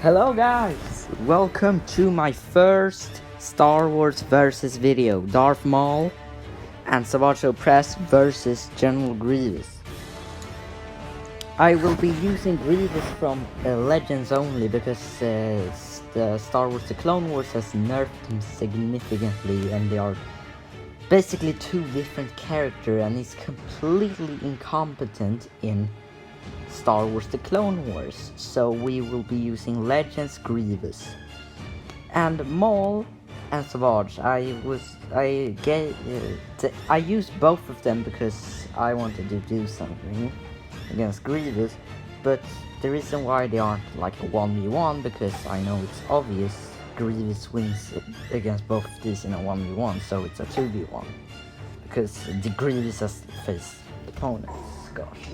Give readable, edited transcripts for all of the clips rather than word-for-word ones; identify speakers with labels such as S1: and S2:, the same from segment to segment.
S1: Hello guys! Welcome to my first Star Wars versus video, Darth Maul and Savage Opress versus General Grievous. I will be using Grievous from Legends only because the Star Wars The Clone Wars has nerfed him significantly and they are basically two different characters and he's completely incompetent in Star Wars The Clone Wars, so we will be using Legends Grievous. And Maul and Savage, I used both of them because I wanted to do something against Grievous, but the reason why they aren't like a 1v1, because I know it's obvious Grievous wins against both of these in a 1v1, so it's a 2v1, because the Grievous has faced opponents, gosh.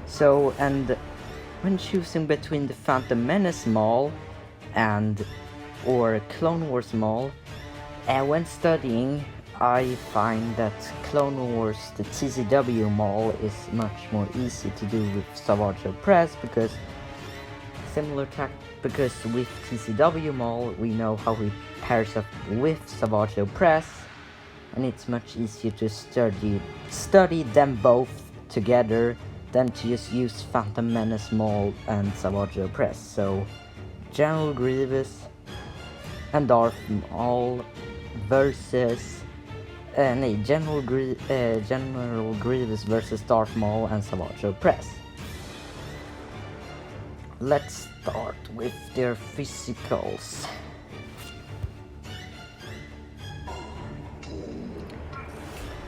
S1: So, and when choosing between the Phantom Menace Maul or Clone Wars Maul, when studying, I find that Clone Wars, the TCW Maul, is much more easy to do with Savage Opress because with TCW Maul we know how he pairs up with Savage Opress, and it's much easier to study them both together than to just use Phantom Menace Maul and Savage Opress. So General Grievous and Darth Maul versus General Grievous versus Darth Maul and Savage Opress. Let's start with their physicals.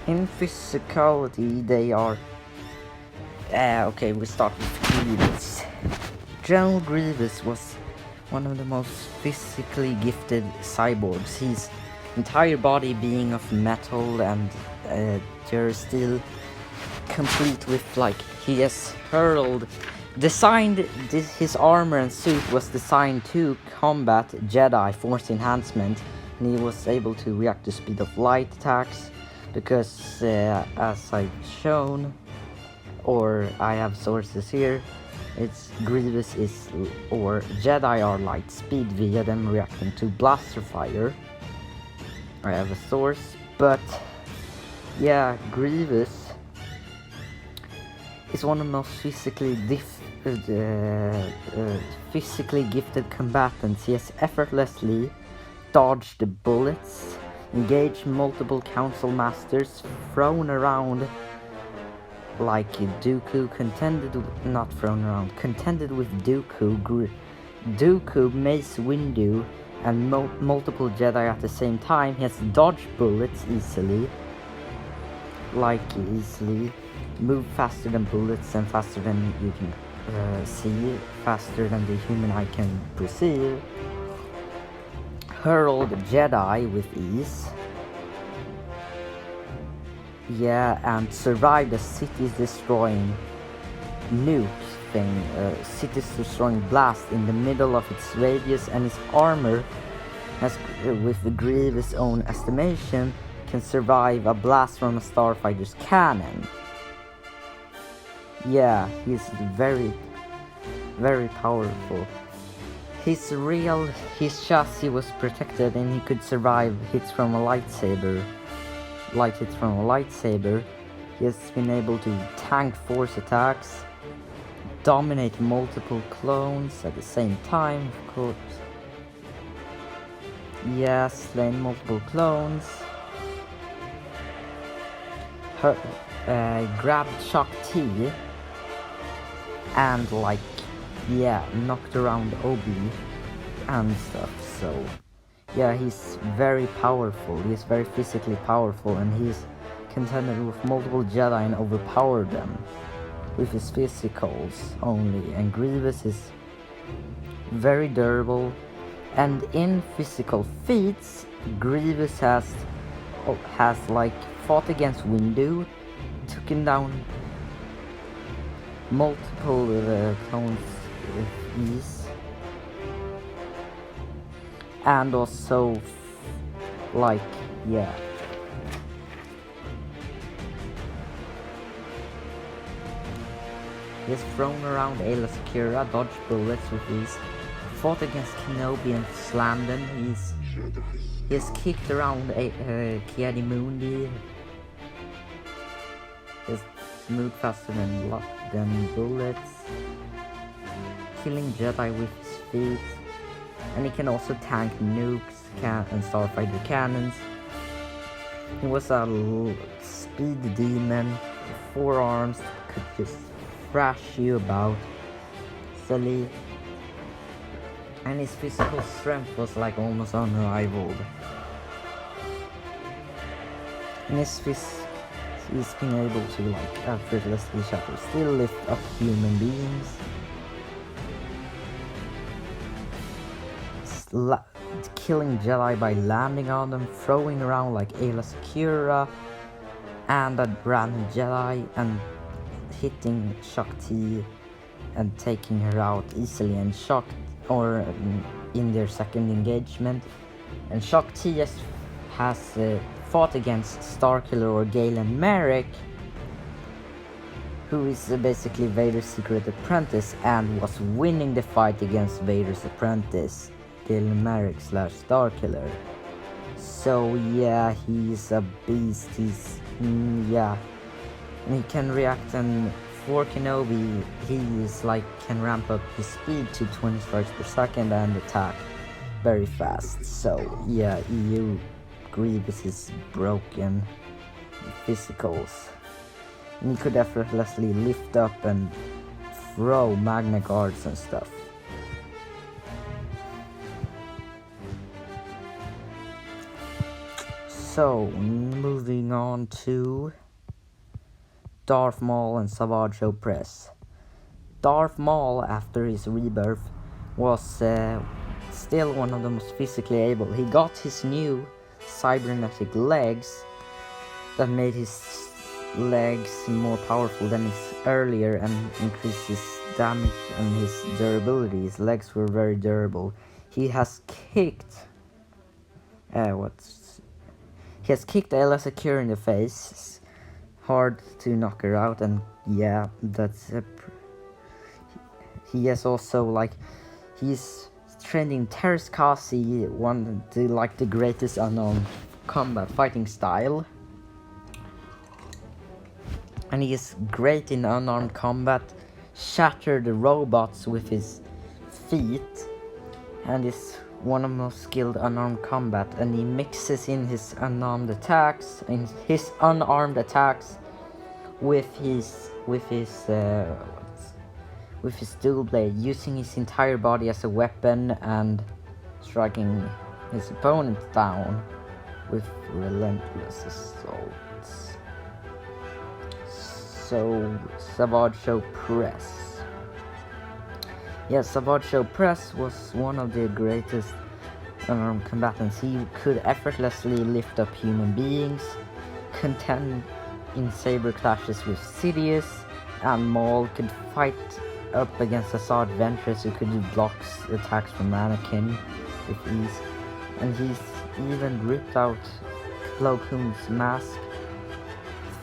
S1: In physicality they are okay, we start with Grievous. General Grievous was one of the most physically gifted cyborgs. His entire body being of metal and they're still complete with, like, he has his armor and suit was designed to combat Jedi Force enhancement, and he was able to react to speed of light attacks because as I've shown, or I have sources here, it's Grievous or Jedi are light speed via them reacting to blaster fire. I have a source, but yeah, Grievous is one of the most physically gifted combatants. He has effortlessly dodged the bullets, engaged multiple council masters, thrown around like Dooku, contended with Dooku, Mace Windu, and multiple Jedi at the same time. He has dodged bullets easily, move faster than bullets and faster than you can see, faster than the human eye can perceive, hurled Jedi with ease. Yeah, and survived a cities-destroying cities-destroying blast in the middle of its radius, and his armor, has, with the Grievous' own estimation, can survive a blast from a starfighter's cannon. Yeah, he's very, very powerful. His chassis was protected and he could survive hits from a lightsaber. He has been able to tank force attacks, dominate multiple clones at the same time, of course. Yeah, slain multiple clones. Grabbed Shock T and knocked around Obi and stuff, so yeah, he's very powerful. He's very physically powerful, and he's contended with multiple Jedi and overpowered them with his physicals only. And Grievous is very durable, and in physical feats, Grievous has fought against Windu, took him down multiple clones with ease. And also, he's thrown around Ayla Secura, dodged bullets with these, fought against Kenobi and slammed him. He has kicked around Ki-Adi-Mundi. He's moved faster than bullets, killing Jedi with his feet, and he can also tank nukes and starfighter cannons. He was a speed demon, 4 arms, could just thrash you about easily, and his physical strength was like almost unrivaled. And he's been able to like effortlessly shatter, still lift up human beings, killing Jedi by landing on them, throwing around like Ayla Secura and a random Jedi, and hitting Shakti and taking her out easily, and in their second engagement. And Shakti has fought against Starkiller or Galen Merrick, who is basically Vader's secret apprentice, and was winning the fight against Vader's apprentice, Galen Merrick / Starkiller. So yeah, he's a beast. Yeah, and he can react, and for Kenobi, he can ramp up his speed to 20 strikes per second and attack very fast. So yeah, EU Grievous is broken physicals, and he could effortlessly lift up and throw Magna Guards and stuff. So moving on to Darth Maul and Savage Opress. Darth Maul, after his rebirth, was still one of the most physically able. He got his new cybernetic legs that made his legs more powerful than his earlier and increased his damage and his durability. His legs were very durable. He has kicked Ayla Secura in the face, hard to knock her out, and yeah, he has also he's trending Teräs Käsi, the greatest unknown combat fighting style, and he is great in unarmed combat, shatter the robots with his feet, and is one of the most skilled unarmed combat, and he mixes in his unarmed attacks with his dual blade, using his entire body as a weapon and striking his opponent down with relentless assaults. So Savage Opress. Yeah, Savage Opress was one of the greatest unarmed combatants. He could effortlessly lift up human beings, contend in saber clashes with Sidious, and Maul could fight up against Asajj Ventress, who could block attacks from Anakin with ease. And he's even ripped out Plo Koon's mask,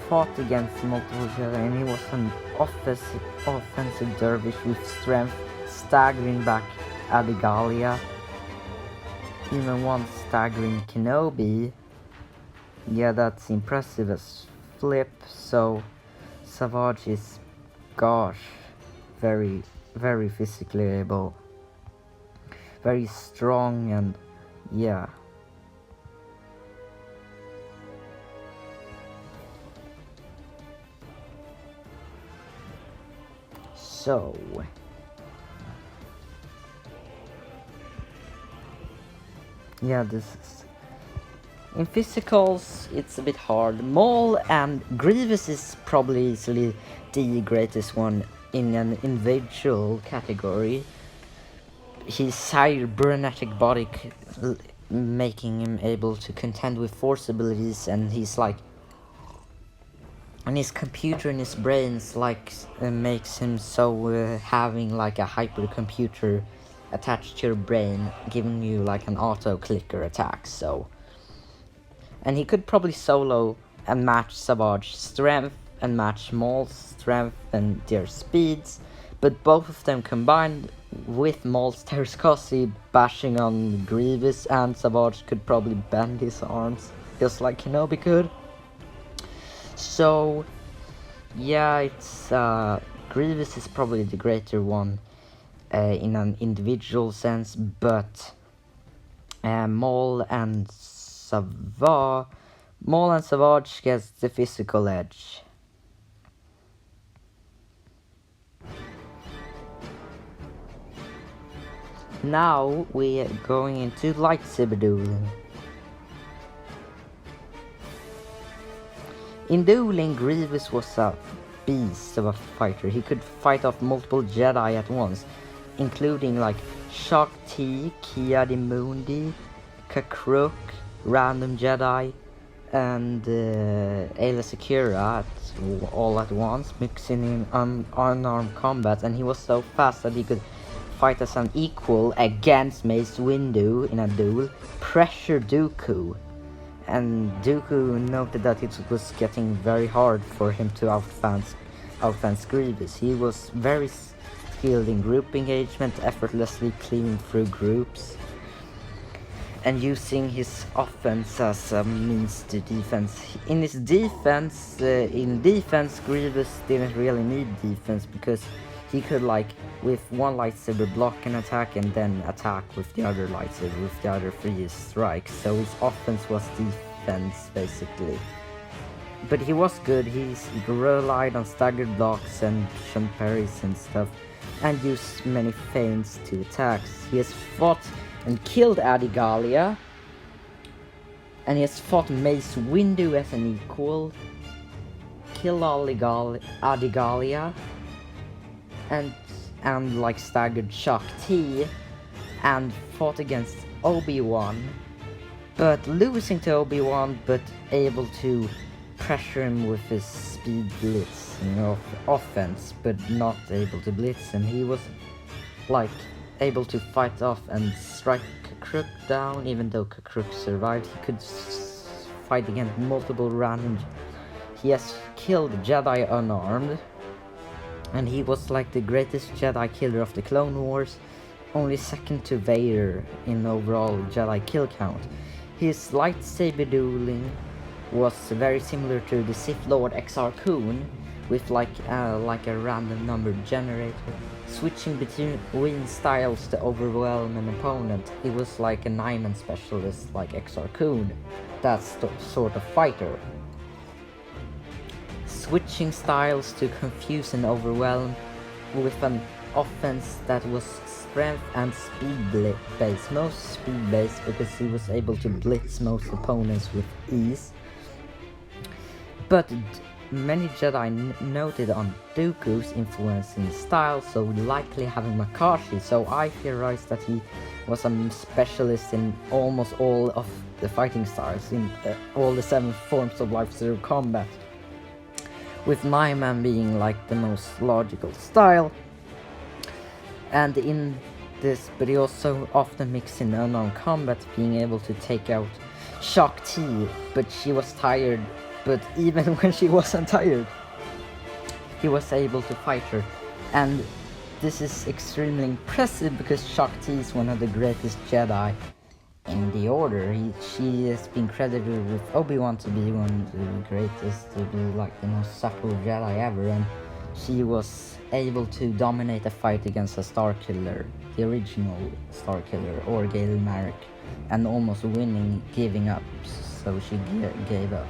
S1: fought against multiple Jedi, and he was an offensive dervish with strength, staggering back Adigalia, even once staggering Kenobi. Yeah, that's impressive as flip. So Savage is, gosh, very, very physically able, very strong, and yeah. So yeah, this is in physicals, it's a bit hard. Maul and Grievous is probably easily the greatest one in an individual category. His cybernetic body making him able to contend with force abilities, and and his computer in his brains makes him so having a hypercomputer attached to your brain, giving you an auto clicker attack. So, and he could probably solo and match Savage's strength and match Maul's strength and their speeds, but both of them combined with Maul's Terrascossi bashing on Grievous, and Savage could probably bend his arms just like Kenobi could. So yeah, it's Grievous is probably the greater one in an individual sense, but Maul and Savage gets the physical edge. Now we are going into lightsaber dueling. In Dueling, Grievous was a beast of a fighter. He could fight off multiple Jedi at once, including like Shaak Ti, Ki-Adi-Mundi, Kakruk, random Jedi, and Aayla Secura all at once, mixing in unarmed combat, and he was so fast that he could fight as an equal against Mace Windu in a duel, pressure Dooku. And Dooku noted that it was getting very hard for him to outfence Grievous. He was very skilled in group engagement, effortlessly cleaving through groups, and using his offense as a means to defense. In defense, Grievous didn't really need defense because he could, like, with one lightsaber block an attack and then attack with the other lightsaber with the other 3 strikes. So his offense was defense, basically. But he was good. He relied on staggered blocks and shunt parries and stuff, and used many feints to attacks. He has fought and killed Adigalia, and he has fought Mace Windu as an equal, killed Adigalia, and like staggered Shaak Ti, and fought against Obi-Wan, but losing to Obi-Wan, but able to pressure him with his speed blitz, offense, but not able to blitz, and he was like able to fight off and strike Kakruk down. Even though Kakruk survived, he could fight against multiple random. He has killed Jedi unarmed, and he was like the greatest Jedi killer of the Clone Wars, only second to Vader in overall Jedi kill count. His lightsaber dueling was very similar to the Sith Lord Exar Kun, with like a random number generator, switching between styles to overwhelm an opponent. He was like a Nyman specialist like Exar Kun, that sort of fighter. Switching styles to confuse and overwhelm with an offense that was strength and speed based, most speed based because he was able to blitz most opponents with ease. But many Jedi noted on Dooku's influence in style, so likely having Makashi, so I theorized that he was a specialist in almost all of the fighting styles, in all the 7 forms of lightsaber combat, with Nyman being like the most logical style. And in this, but he also often mixed in unarmed combat, being able to take out Shaak Ti, but she was tired. But even when she wasn't tired, he was able to fight her. And this is extremely impressive because Shaak Ti is one of the greatest Jedi in the Order. She has been credited with Obi-Wan to be one of the greatest, to be like the most subtle Jedi ever, and she was able to dominate a fight against a Starkiller, the original Starkiller, or Gale Marek, and almost winning, giving up. So she gave up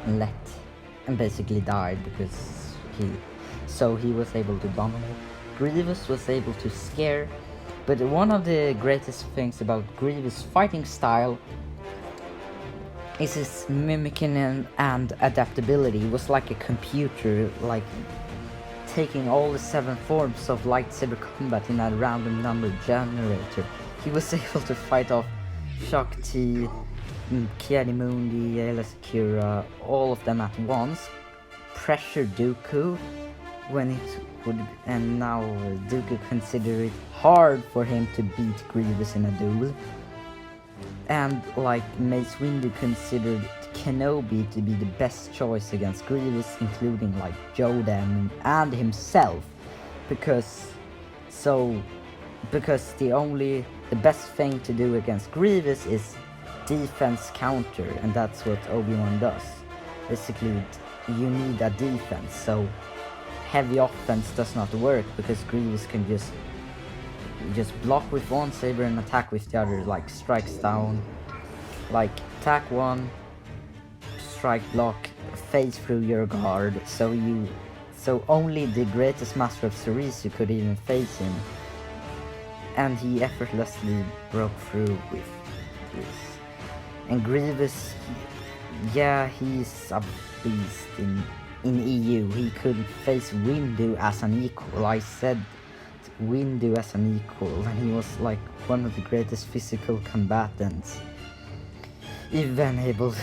S1: and basically died because he was able to dominate. Grievous was able to scare, but one of the greatest things about Grievous' fighting style is his mimicking and adaptability. It was like a computer, like taking all the 7 forms of lightsaber combat in a random number generator. He was able to fight off Shaak Ti, Ki-Adi-Mundi, Aayla Secura, all of them at once, pressure Dooku when it would, and now Dooku considered it hard for him to beat Grievous in a duel. And like Mace Windu considered Kenobi to be the best choice against Grievous, including like Yoda and himself. because because the best thing to do against Grievous is defense counter, and that's what Obi-Wan does. Basically, you need a defense, so heavy offense does not work because Grievous can just block with one saber and attack with the other, like strikes down, like attack one, strike block, phase through your guard, so only the greatest master of Surisu could even face him, and he effortlessly broke through with this. And Grievous, he's a beast in EU. He could face Windu as an equal. I said Windu as an equal, and he was like one of the greatest physical combatants. Even able to,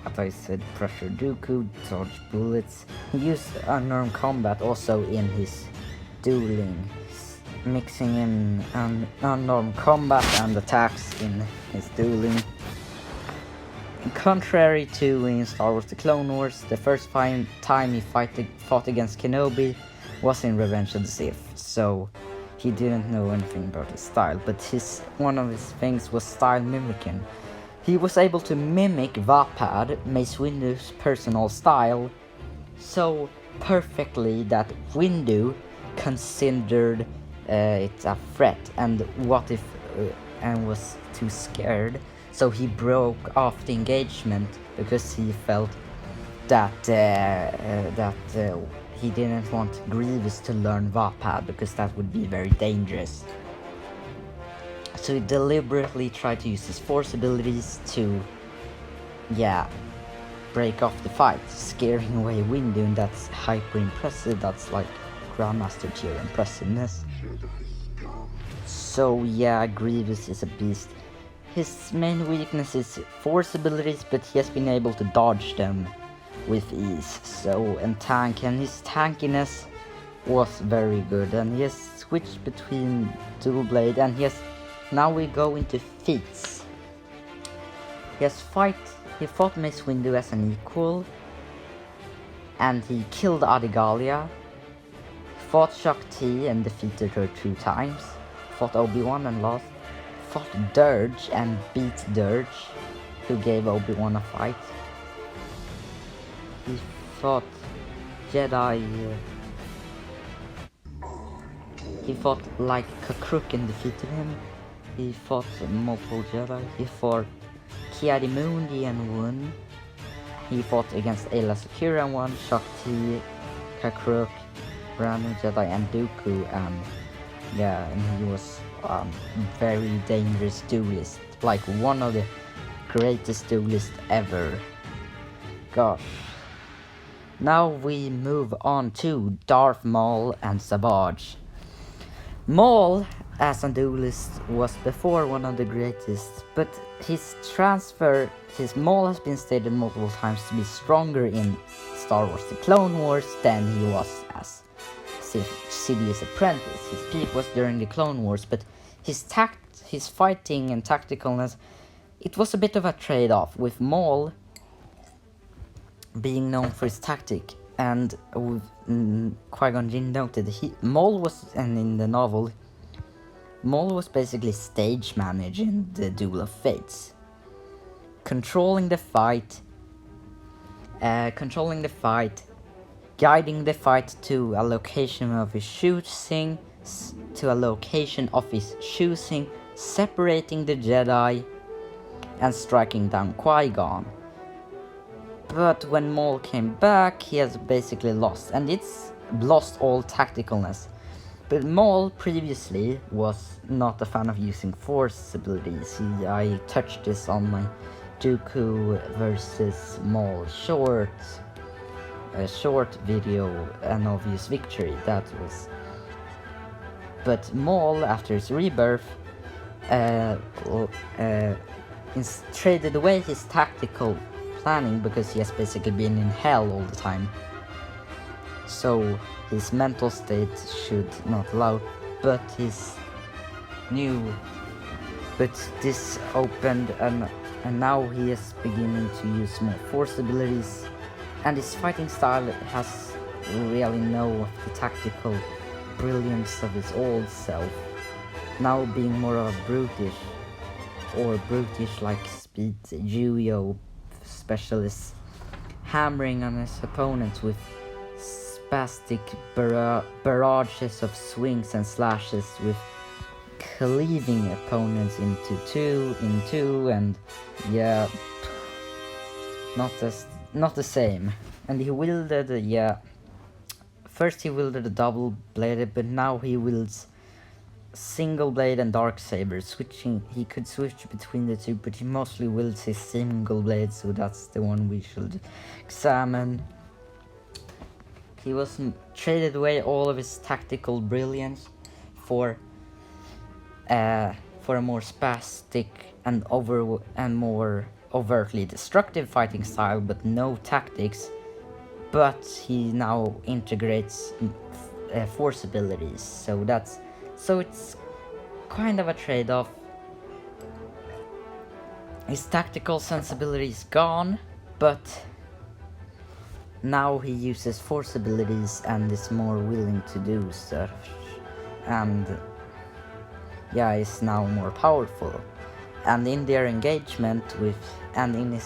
S1: what I said, pressure Dooku, dodge bullets. He used unarmed combat also in his dueling, mixing in unarmed combat and attacks in his dueling. Contrary to in Star Wars The Clone Wars, the first time he fought against Kenobi was in Revenge of the Sith, so he didn't know anything about his style, but one of his things was style mimicking. He was able to mimic Vapad, Mace Windu's personal style, so perfectly that Windu considered it a threat, and and was too scared. So he broke off the engagement because he felt that he didn't want Grievous to learn Vapad because that would be very dangerous. So he deliberately tried to use his force abilities to, break off the fight, scaring away Windu, and that's hyper impressive. That's like Grandmaster tier impressiveness. So Grievous is a beast. His main weakness is force abilities, but he has been able to dodge them with ease. And his tankiness was very good, and he has switched between dual blade, and now we go into feats. He fought Mace Windu as an equal, and he killed Adigalia, fought Shakti and defeated her 2 times, fought Obi-Wan and lost, fought Dirge and beat Dirge, who gave Obi-Wan a fight. He fought Jedi. He fought like Kakruk and defeated him. He fought multiple Jedi. He fought Ki-Adi-Mundi and won. He fought against Ayla Secura and won. Shakti, Kakruk, random Jedi, and Dooku, and he was very dangerous duelist, like one of the greatest duelists ever. Gosh. Now we move on to Darth Maul and Savage. Maul as a duelist was before one of the greatest, but Maul has been stated multiple times to be stronger in Star Wars The Clone Wars than he was as Sidious's apprentice. His peak was during the Clone Wars, but his fighting and tacticalness, it was a bit of a trade-off, with Maul being known for his tactic, and Qui-Gon Jinn noted Maul was, and in the novel, Maul was basically stage manager in the Duel of Fates, controlling the fight, guiding the fight to a location of his choosing, separating the Jedi, and striking down Qui-Gon. But when Maul came back, he has basically lost, and it's lost all tacticalness. But Maul previously was not a fan of using force abilities. I touched this on my Dooku versus Maul short video, An Obvious Victory. But Maul, after his rebirth, traded away his tactical planning because he has basically been in hell all the time. So his mental state should not allow, but this opened, and now he is beginning to use more force abilities, and his fighting style has really no of the tactical brilliance of his old self, now being more of a brutish like speed judo specialist, hammering on his opponents with spastic barrages of swings and slashes, with cleaving opponents into two, and yeah, not the same. And he wielded first he wielded a double bladed, but now he wields single blade and dark saber. He could switch between the two, but he mostly wields his single blade, so that's the one we should examine. He traded away all of his tactical brilliance for a more spastic and more overtly destructive fighting style, but no tactics. But he now integrates force abilities, so it's kind of a trade-off. His tactical sensibility is gone, but now he uses force abilities and is more willing to do stuff, and yeah, is now more powerful. And in his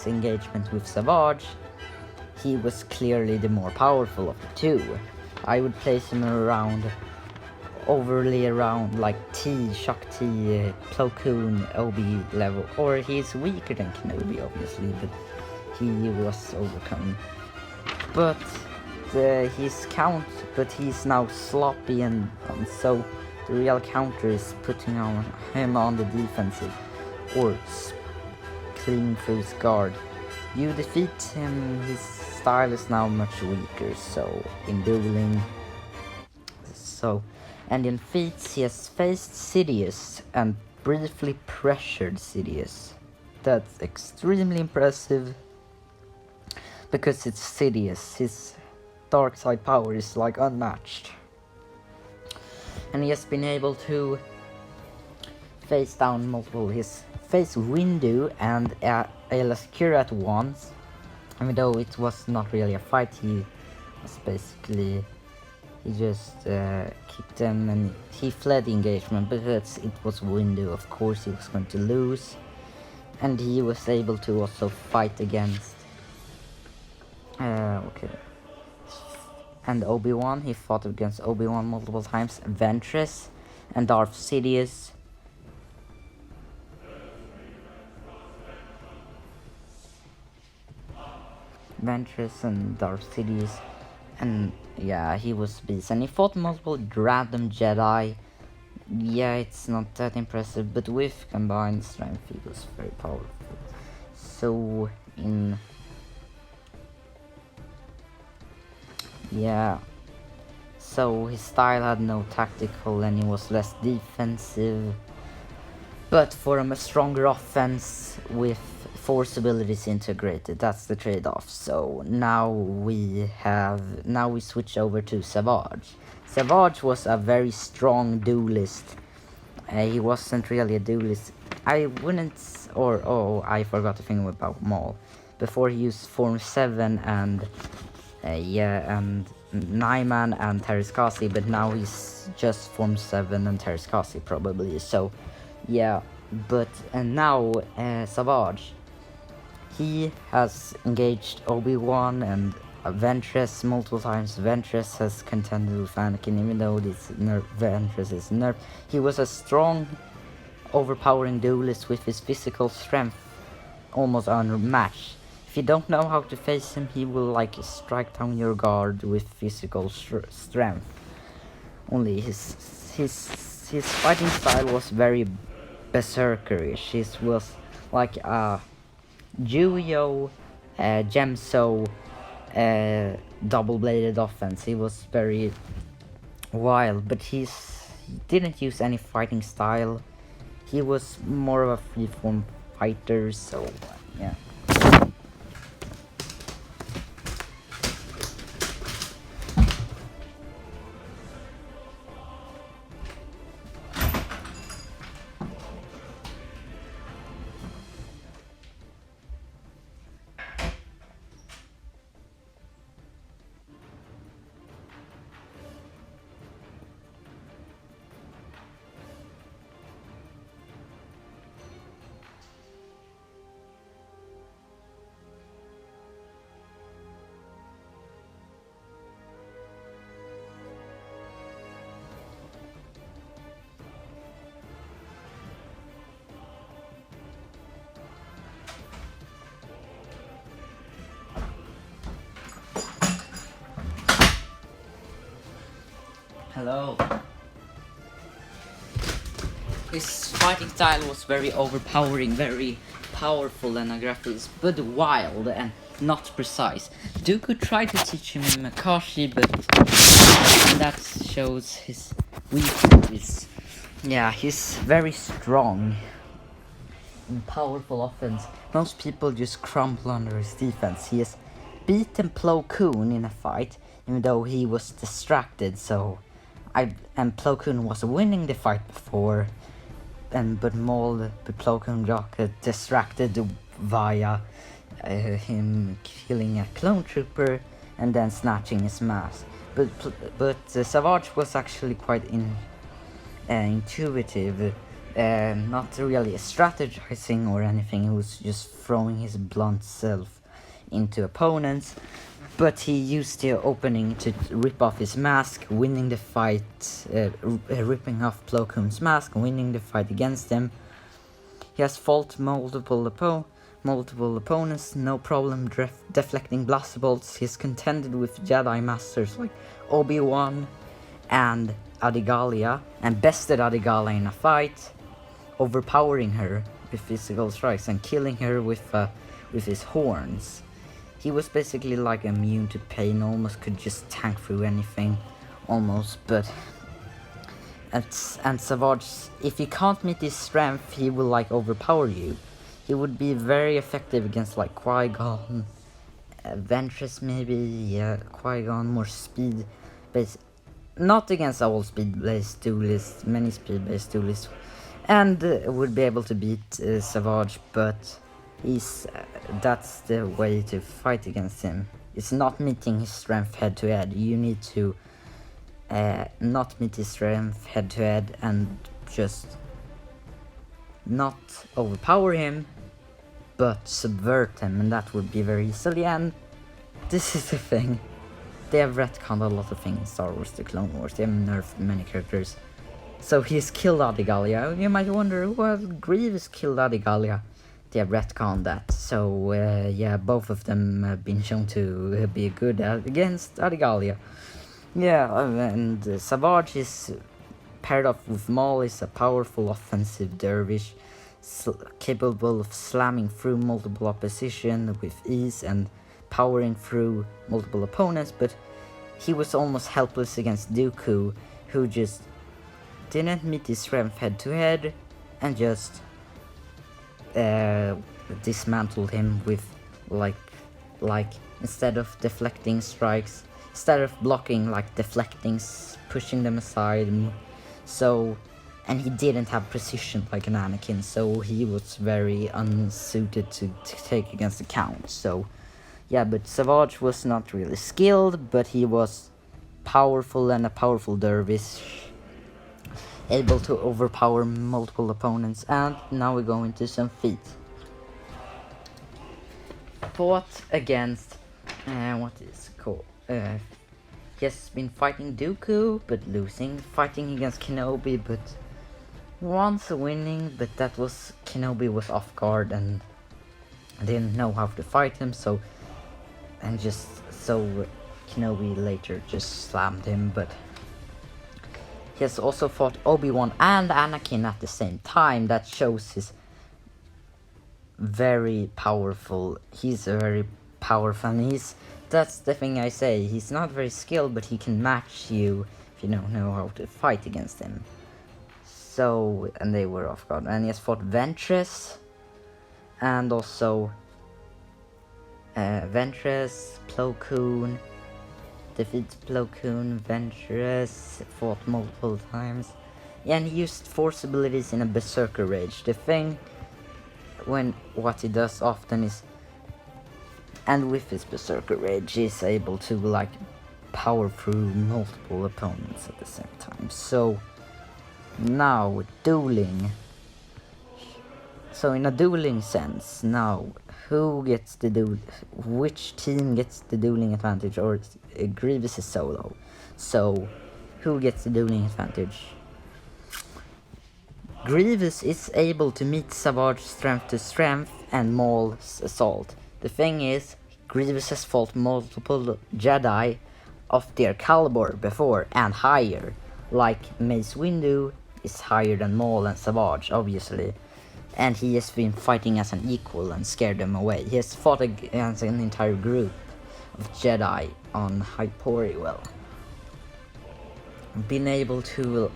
S1: engagement with Savage, he was clearly the more powerful of the two. I would place him overly around like Shock T, Plo Koon, Obi level, or he's weaker than Kenobi obviously, but he was overcome. But he's now sloppy, and so the real counter is putting him on the defensive or cleaning through his guard. You defeat him, his style is now much weaker, so in dueling. And in feats, he has faced Sidious and briefly pressured Sidious. That's extremely impressive, because it's Sidious. His dark side power is like unmatched. And he has been able to face down his face Windu and Elascura at once. Even though it was not really a fight, he just kicked them and he fled the engagement because it was Windu. Of course he was going to lose. And he was able to also fight against and Obi-Wan. He fought against Obi-Wan multiple times, Ventress and Darth Sidious. Ventress and Darth Sidious, and yeah, he was beast. And he fought multiple random Jedi. Yeah, it's not that impressive, but with combined strength he was very powerful. So so his style had no tactical and he was less defensive, but for a stronger offense with force abilities integrated. That's the trade-off. So now we switch over to Savage. Savage was a very strong duelist. He wasn't really a duelist. I forgot to think about Maul. Before he used Form 7 and Nyman and Terraskasi, but now he's just Form 7 and Terraskasi probably. So yeah, and now Savage, he has engaged Obi-Wan and Ventress multiple times. Ventress has contended with Anakin, even though Ventress is nerfed. He was a strong, overpowering duelist with his physical strength almost unmatched. If you don't know how to face him, he will like strike down your guard with physical strength. Only his fighting style was very berserkerish. His was like a Juyo, Gemso, double-bladed offense. He was very wild, but he didn't use any fighting style. He was more of a freeform fighter, so yeah. Hello. His fighting style was very overpowering, very powerful and aggressive, but wild and not precise. Dooku tried to teach him Makashi, but that shows his weakness. Yeah, he's very strong and powerful offense. Most people just crumble under his defense. He has beaten Plo Koon in a fight, even though he was distracted. And Plo Koon was winning the fight before, but Plo Koon got distracted via him killing a clone trooper and then snatching his mask. But Savage was actually quite intuitive, not really strategizing or anything. He was just throwing his blunt self into opponents, but he used the opening to rip off his mask, winning the fight, ripping off Plo Koon's mask, winning the fight against him. He has fought multiple opponents, no problem deflecting blaster bolts. He's contended with Jedi Masters like Obi-Wan and Adigalia, and bested Adigalia in a fight, overpowering her with physical strikes and killing her with his horns. He was basically like immune to pain, almost could just tank through anything, almost. But and Savage, if you can't meet his strength, he will like overpower you. He would be very effective against like Qui-Gon, Ventress maybe, yeah, Qui-Gon, more speed based, not against all speed based duelists, many speed based duelists, and would be able to beat Savage, but that's the way to fight against him. It's not meeting his strength head to head. You need to not meet his strength head to head and just not overpower him, but subvert him, and that would be very easily. And this is the thing. They have retconned a lot of things in Star Wars, the Clone Wars. They have nerfed many characters. So he's killed Adigalia. You might wonder, well, Grievous killed Adigalia. They have retconned that. So yeah, both of them have been shown to be good against Adigalia. Yeah, and Savage is paired up with Maul, is a powerful offensive dervish, capable of slamming through multiple opposition with ease and powering through multiple opponents, but he was almost helpless against Dooku, who just didn't meet his strength head to head and just dismantled him with like instead of deflecting strikes, instead of blocking, like deflecting, pushing them aside. And he didn't have precision like an Anakin, so he was very unsuited to take against the Count. So yeah, but Savage was not really skilled, but he was powerful and a powerful dervish, able to overpower multiple opponents. And now we go into some feats. Fought against what is it called? He has been fighting Dooku but losing, fighting against Kenobi but once winning, but that was Kenobi was off guard and didn't know how to fight him, so Kenobi later just slammed him. But he has also fought Obi-Wan and Anakin at the same time. That shows his very powerful. He's a very powerful, and that's the thing I say. He's not very skilled, but he can match you if you don't know how to fight against him. So, and they were off guard. And he has fought Ventress, and also Ventress, Plo Koon, defeats Plo Koon, Ventress, fought multiple times. Yeah, and he used force abilities in a Berserker Rage. The thing, what he does often is, and with his Berserker Rage, he's able to like power through multiple opponents at the same time. So now dueling. So in a dueling sense, now who gets the which team gets the dueling advantage, or Grievous is solo. So who gets the dueling advantage? Grievous is able to meet Savage strength to strength and Maul's assault. The thing is, Grievous has fought multiple Jedi of their caliber before and higher. like Mace Windu is higher than Maul and Savage, obviously. And he has been fighting as an equal and scared them away. He has fought against an entire group of Jedi on Hyperion. Been able to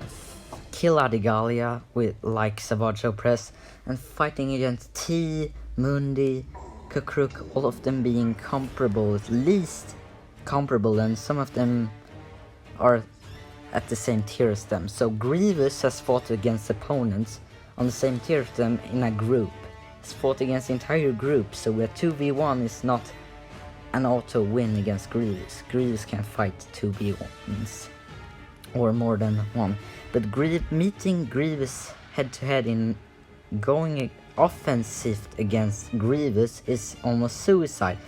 S1: kill Adigalia with like Savage Opress, and fighting against T, Mundi, Kukruk, all of them being comparable, at least comparable, and some of them are at the same tier as them. So Grievous has fought against opponents on the same tier as them in a group. He's fought against the entire group, so a 2v1 is not an auto win against Grievous. Grievous can fight 2v1s or more than one. But meeting Grievous head to head in going offensive against Grievous is almost suicide.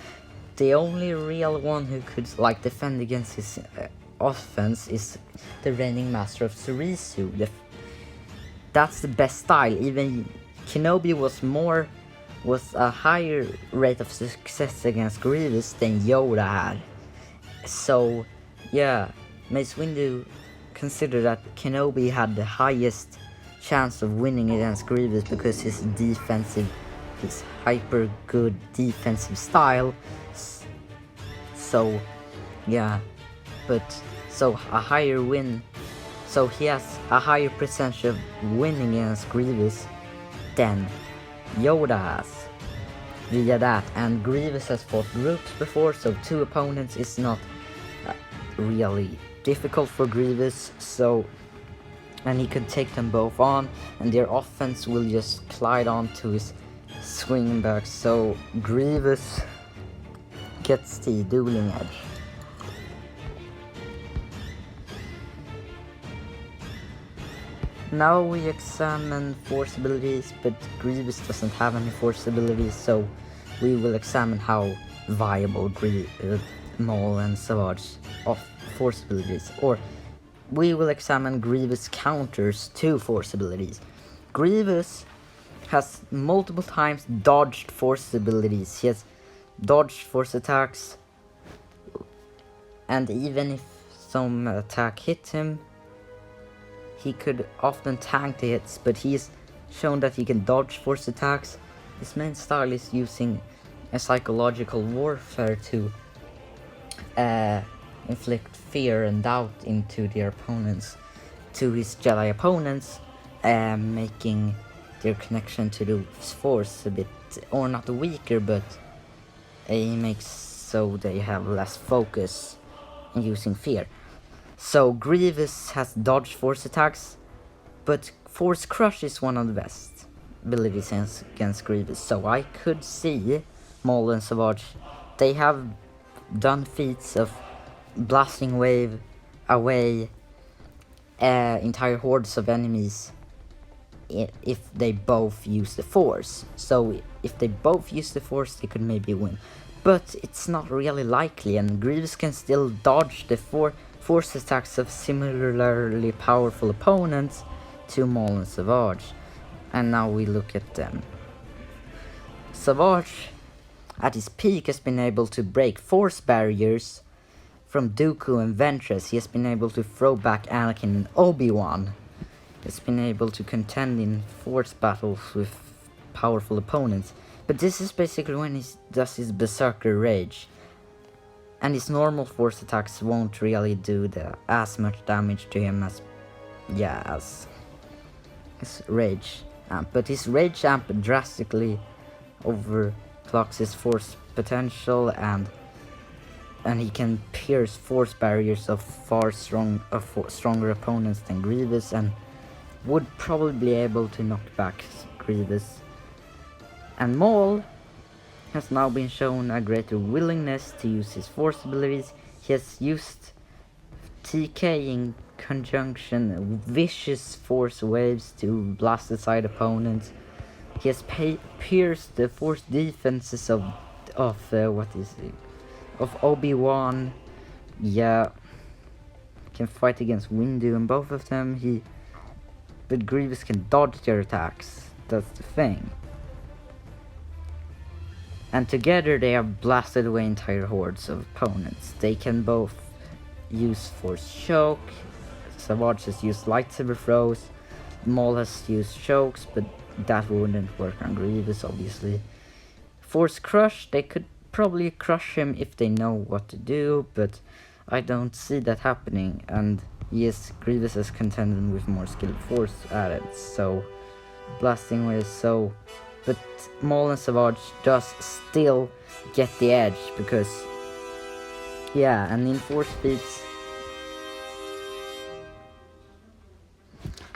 S1: The only real one who could like defend against his offense is the reigning master of Surisu. That's the best style. Even Kenobi was a higher rate of success against Grievous than Yoda had. So yeah, Mace Windu considered that Kenobi had the highest chance of winning against Grievous because his hyper good defensive style. So yeah, but so a higher win. So he has a higher percentage of winning against Grievous than Yoda has via that. And Grievous has fought groups before, so 2 opponents is not really difficult for Grievous. So, and he could take them both on, and their offense will just glide on to his swing back. So Grievous gets the dueling edge. Now we examine force abilities, but Grievous doesn't have any force abilities, so we will examine how viable Maul and Savage of force abilities, or we will examine Grievous counters to force abilities. Grievous has multiple times dodged force abilities. He has dodged force attacks, and even if some attack hit him, he could often tank the hits, but he's shown that he can dodge force attacks. His main style is using a psychological warfare to inflict fear and doubt into their opponents, to his Jedi opponents, making their connection to the force a bit, or not weaker, but he makes so they have less focus in using fear. So Grievous has dodged force attacks, but Force Crush is one of the best abilities against Grievous. So I could see Maul and Savage, they have done feats of blasting away entire hordes of enemies if they both use the Force. So if they both use the Force, they could maybe win. But it's not really likely, and Grievous can still dodge the force attacks of similarly powerful opponents to Maul and Savage. And now we look at them. Savage, at his peak, has been able to break force barriers from Dooku and Ventress. He has been able to throw back Anakin and Obi-Wan. He has been able to contend in force battles with powerful opponents. But this is basically when he does his Berserker Rage. And his normal force attacks won't really do as much damage to him as his Rage Amp. But his Rage Amp drastically overclocks his force potential, and he can pierce force barriers of stronger opponents than Grievous, and would probably be able to knock back Grievous. And Maul has now been shown a greater willingness to use his force abilities. He has used TK in conjunction with vicious force waves to blast aside opponents. He has pierced the force defenses of Obi-Wan. Yeah, can fight against Windu and both of them. But Grievous can dodge their attacks. That's the thing. And together they have blasted away entire hordes of opponents. They can both use Force Choke, Savage has used lightsaber throws. Maul has used chokes, but that wouldn't work on Grievous, obviously. Force Crush, they could probably crush him if they know what to do, but I don't see that happening. And yes, Grievous is contending with more skilled force added, so blasting waves, so. But Maul and Savage does still get the edge because, yeah, and in force feats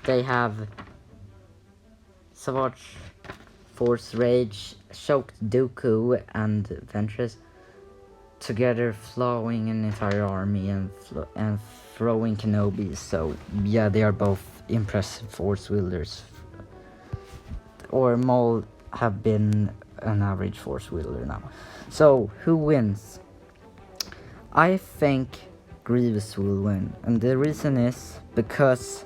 S1: they have Savage, Force Rage, Choked Dooku, and Ventress together flowing an entire army and throwing Kenobi. So yeah, they are both impressive force wielders. Or Maul have been an average force wielder now. So who wins? I think Grievous will win, and the reason is because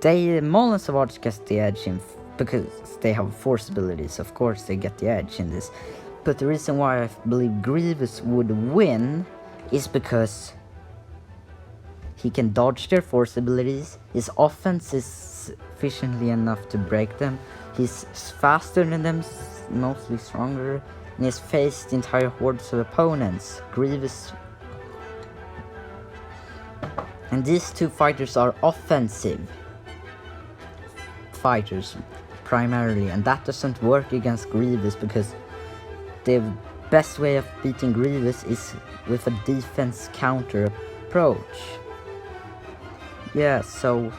S1: Maul and Savage get the edge because they have force abilities. Of course they get the edge in this, but the reason why I believe Grievous would win is because he can dodge their force abilities, his offense is sufficiently enough to break them, he's faster than them, mostly stronger, and he's faced entire hordes of opponents. Grievous and these two fighters are offensive fighters primarily, and that doesn't work against Grievous because the best way of beating Grievous is with a defense counter approach. Yeah, so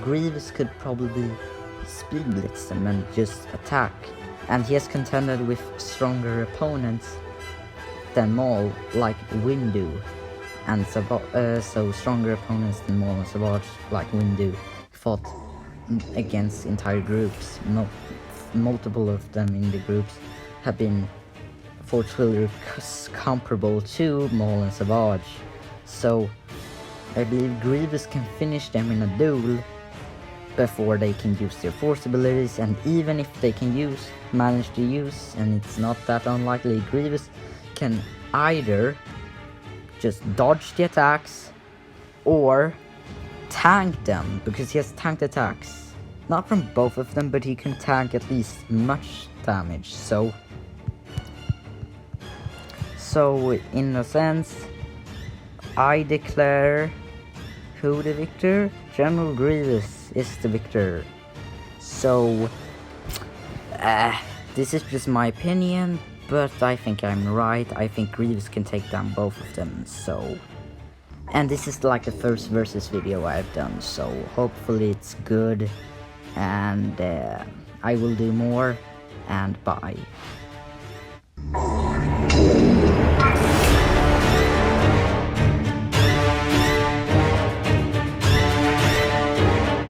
S1: Grievous could probably speed blitz them and just attack, and he has contended with stronger opponents than Maul, like Windu, and so stronger opponents than Maul and Savage, like Windu, fought against entire groups. Multiple of them in the groups have been force wielders comparable to Maul and Savage. So I believe Grievous can finish them in a duel before they can use their force abilities, and even if they can manage to use, and it's not that unlikely, Grievous can either just dodge the attacks or tank them, because he has tanked attacks. Not from both of them, but he can tank at least much damage. So in a sense, I declare who the victor? General Grievous is the victor. So this is just my opinion, but I think I'm right. I think Grievous can take down both of them. So, and this is like the first versus video I've done, so hopefully it's good, and I will do more, and bye.